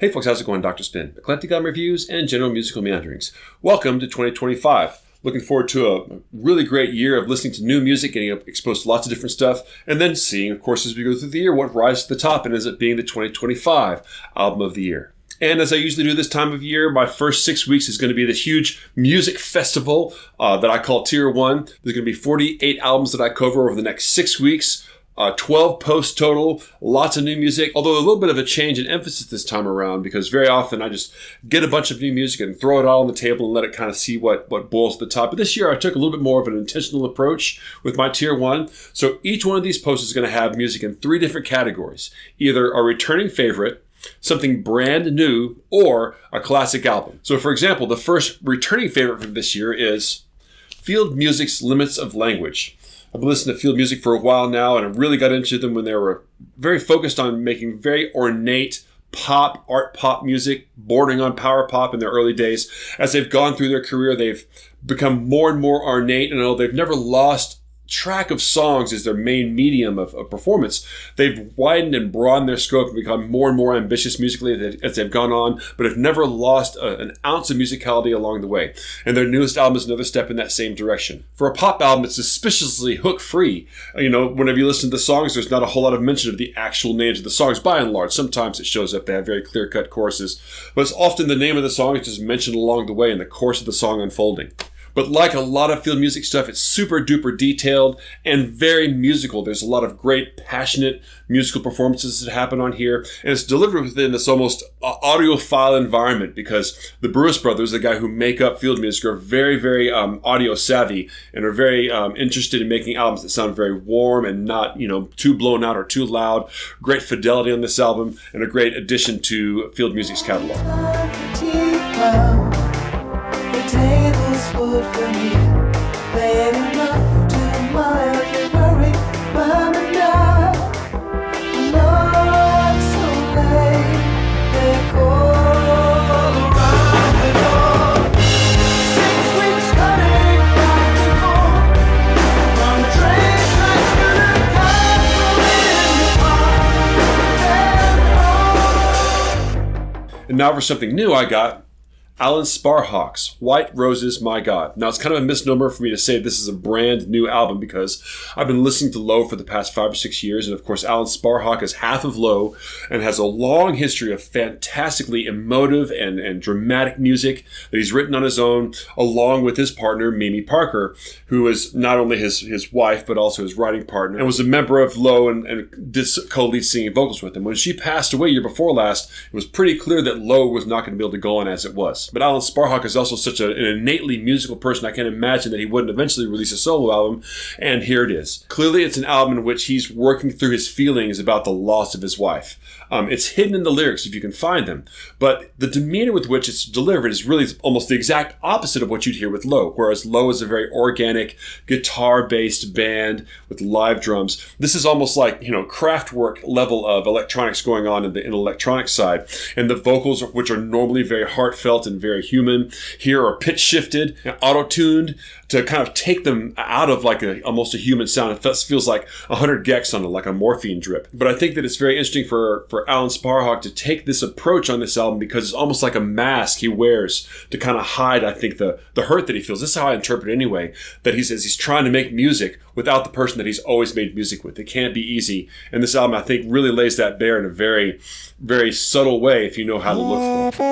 Hey folks, how's it going? Dr. Spin, eclectic album reviews and general musical meanderings. Welcome to 2025. Looking forward to a really great year of listening to new music, getting exposed to lots of different stuff, and then seeing, of course, as we go through the year, what rises to the top and ends up being the 2025 album of the year. And as I usually do this time of year, my first 6 weeks is going to be this huge music festival that I call Tier 1. There's going to be 48 albums that I cover over the next 6 weeks. 12 posts total, lots of new music, although a little bit of a change in emphasis this time around because very often I just get a bunch of new music and throw it all on the table and let it kind of see what boils to the top. But this year I took a little bit more of an intentional approach with my Tier 1. So each one of these posts is going to have music in 3 different categories, either a returning favorite, something brand new, or a classic album. So for example, the first returning favorite from this year is Field Music's Limits of Language. I've been listening to field music for a while now, and I really got into them when they were very focused on making very ornate art pop music, bordering on power pop in their early days. As they've gone through their career, they've become more and more ornate, and although they've never lost track of songs as their main medium of performance, they've widened and broadened their scope and become more and more ambitious musically as they've gone on, but have never lost an ounce of musicality along the way. And their newest album is another step in that same direction. For a pop album, it's suspiciously hook-free. Whenever you listen to the songs, there's not a whole lot of mention of the actual names of the songs, by and large. Sometimes it shows up, they have very clear-cut choruses, but it's often the name of the song is just mentioned along the way in the course of the song unfolding. But like a lot of field music stuff, it's super duper detailed and very musical. There's a lot of great, passionate musical performances that happen on here. And it's delivered within this almost audiophile environment because the Brewis brothers, the guy who make up field music, are very, very audio savvy and are very interested in making albums that sound very warm and not, too blown out or too loud. Great fidelity on this album and a great addition to field music's catalog. Wood for me, playing enough to admire your worry, but now not so late. They call around the door. 6 weeks cutting back and forth from the train tracks to the castle in the park. And now for something new I got. Alan Sparhawk's White Roses, My God. Now, it's kind of a misnomer for me to say this is a brand new album because I've been listening to Low for the past 5 or 6 years. And of course, Alan Sparhawk is half of Low and has a long history of fantastically emotive and dramatic music that he's written on his own, along with his partner, Mimi Parker, who is not only his wife, but also his writing partner, and was a member of Low and did co-lead singing vocals with him. When she passed away year before last, it was pretty clear that Low was not going to be able to go on as it was. But Alan Sparhawk is also such an innately musical person, I can't imagine that he wouldn't eventually release a solo album, and here it is. Clearly, it's an album in which he's working through his feelings about the loss of his wife. It's hidden in the lyrics if you can find them, but the demeanor with which it's delivered is really almost the exact opposite of what you'd hear with Low, whereas Low is a very organic, guitar-based band with live drums. This is almost like, Kraftwerk level of electronics going on in the electronic side, and the vocals, which are normally very heartfelt and very human, here are pitch shifted and auto-tuned to kind of take them out of like almost a human sound. It feels like 100 gecs on it, like a morphine drip. But I think that it's very interesting for Alan Sparhawk to take this approach on this album because it's almost like a mask he wears to kind of hide, I think, the hurt that he feels. This is how I interpret it anyway, that he says he's trying to make music without the person that he's always made music with. It can't be easy. And this album, I think, really lays that bare in a very, very subtle way if you know how to look for it.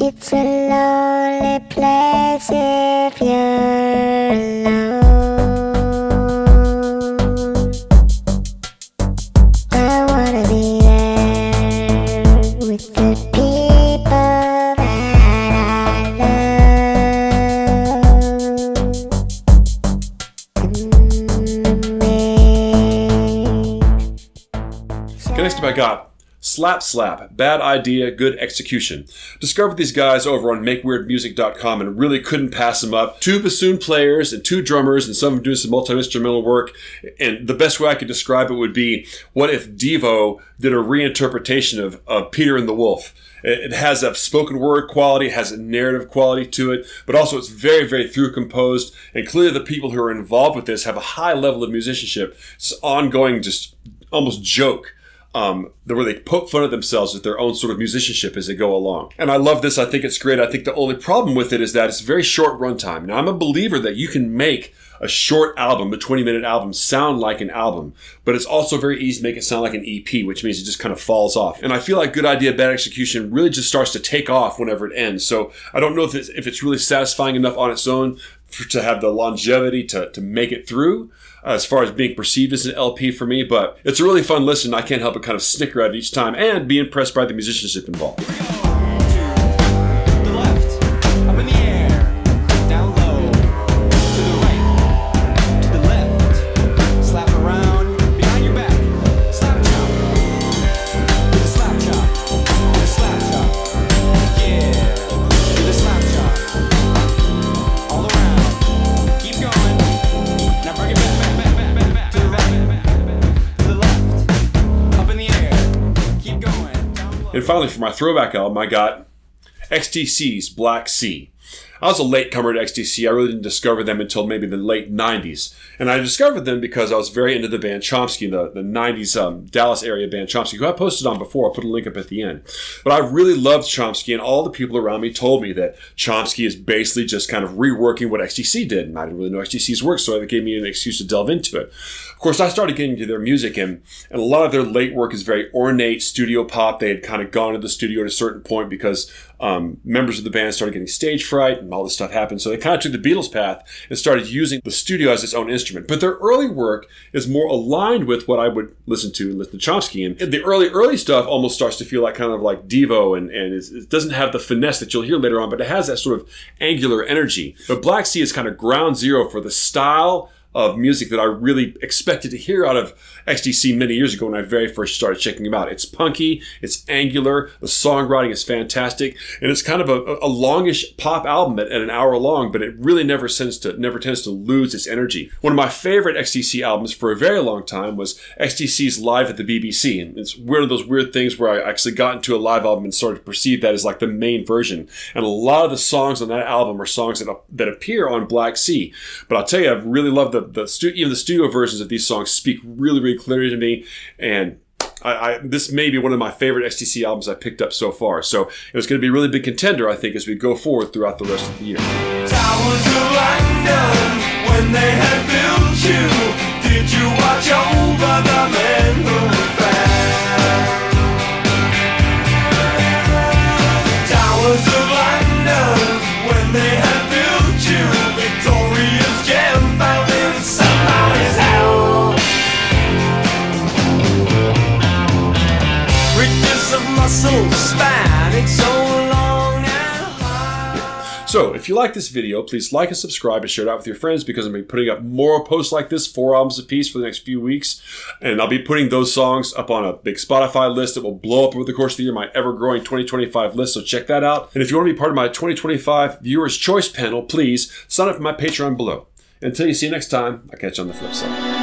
It's a lonely place if you're alone. I wanna be there with the people that I love. Next up I got SlapSlap, Bad Idea, Good Execution. Discovered these guys over on MakeWeirdMusic.com and really couldn't pass them up. 2 bassoon players and 2 drummers, and some of them doing some multi-instrumental work. And the best way I could describe it would be, what if Devo did a reinterpretation of Peter and the Wolf? It has a spoken word quality, it has a narrative quality to it, but also it's very, very through composed. And clearly the people who are involved with this have a high level of musicianship. It's ongoing, just almost joke where they poke fun at themselves with their own sort of musicianship as they go along. And I love this. I think it's great. I think the only problem with it is that it's a very short runtime. Now, I'm a believer that you can make a short album, a 20-minute album, sound like an album, but it's also very easy to make it sound like an EP, which means it just kind of falls off. And I feel like Good Idea, Bad Execution really just starts to take off whenever it ends. So I don't know if it's really satisfying enough on its own to have the longevity to make it through as far as being perceived as an LP for me, but it's a really fun listen. I can't help but kind of snicker at it each time and be impressed by the musicianship involved. To the left, up in the air, down low. To the right, to the left. Slap around, behind your back. Slap chop. With a slap chop. With a slap chop. Yeah. With a slap chop. All around. Keep going. Now bring it back. To the right, to the left. Up in the air. Keep going. Down low. And finally, for my throwback album, I got XTC's Black Sea. I was a late comer to XTC. I really didn't discover them until maybe the late 90s. And I discovered them because I was very into the band Chomsky, the 90s Dallas area band Chomsky, who I posted on before. I'll put a link up at the end. But I really loved Chomsky, and all the people around me told me that Chomsky is basically just kind of reworking what XTC did. And I didn't really know XTC's work, so it gave me an excuse to delve into it. Of course, I started getting into their music, and a lot of their late work is very ornate studio pop. They had kind of gone to the studio at a certain point because members of the band started getting stage fright and all this stuff happened. So they kind of took the Beatles path and started using the studio as its own instrument. But their early work is more aligned with what I would listen to Chomsky. And the early stuff almost starts to feel like kind of like Devo and it doesn't have the finesse that you'll hear later on, but it has that sort of angular energy. But Black Sea is kind of ground zero for the style of music that I really expected to hear out of XTC many years ago when I very first started checking them out. It's punky, it's angular, the songwriting is fantastic, and it's kind of a longish pop album at an hour long, but it really never tends to lose its energy. One of my favorite XTC albums for a very long time was XTC's Live at the BBC, and it's one of those weird things where I actually got into a live album and started to perceive that as like the main version. And a lot of the songs on that album are songs that appear on Black Sea. But I'll tell you, I really love even the studio versions of these songs speak really, really clearly to me, and this may be one of my favorite XTC albums I picked up so far. So it's going to be a really big contender, I think, as we go forward throughout the rest of the year. Towers of London, when they had built you, did you watch over the men who fell? Towers of London, when they had built you, Victoria's gem found in somebody's house. Riches of muscle span, it's so long and high. So if you like this video, please like and subscribe and share it out with your friends, because I'm going to be putting up more posts like this, 4 albums a piece for the next few weeks. And I'll be putting those songs up on a big Spotify list that will blow up over the course of the year, my ever-growing 2025 list, so check that out. And if you want to be part of my 2025 Viewers' Choice panel, please sign up for my Patreon below. Until you see you next time, I'll catch you on the flip side.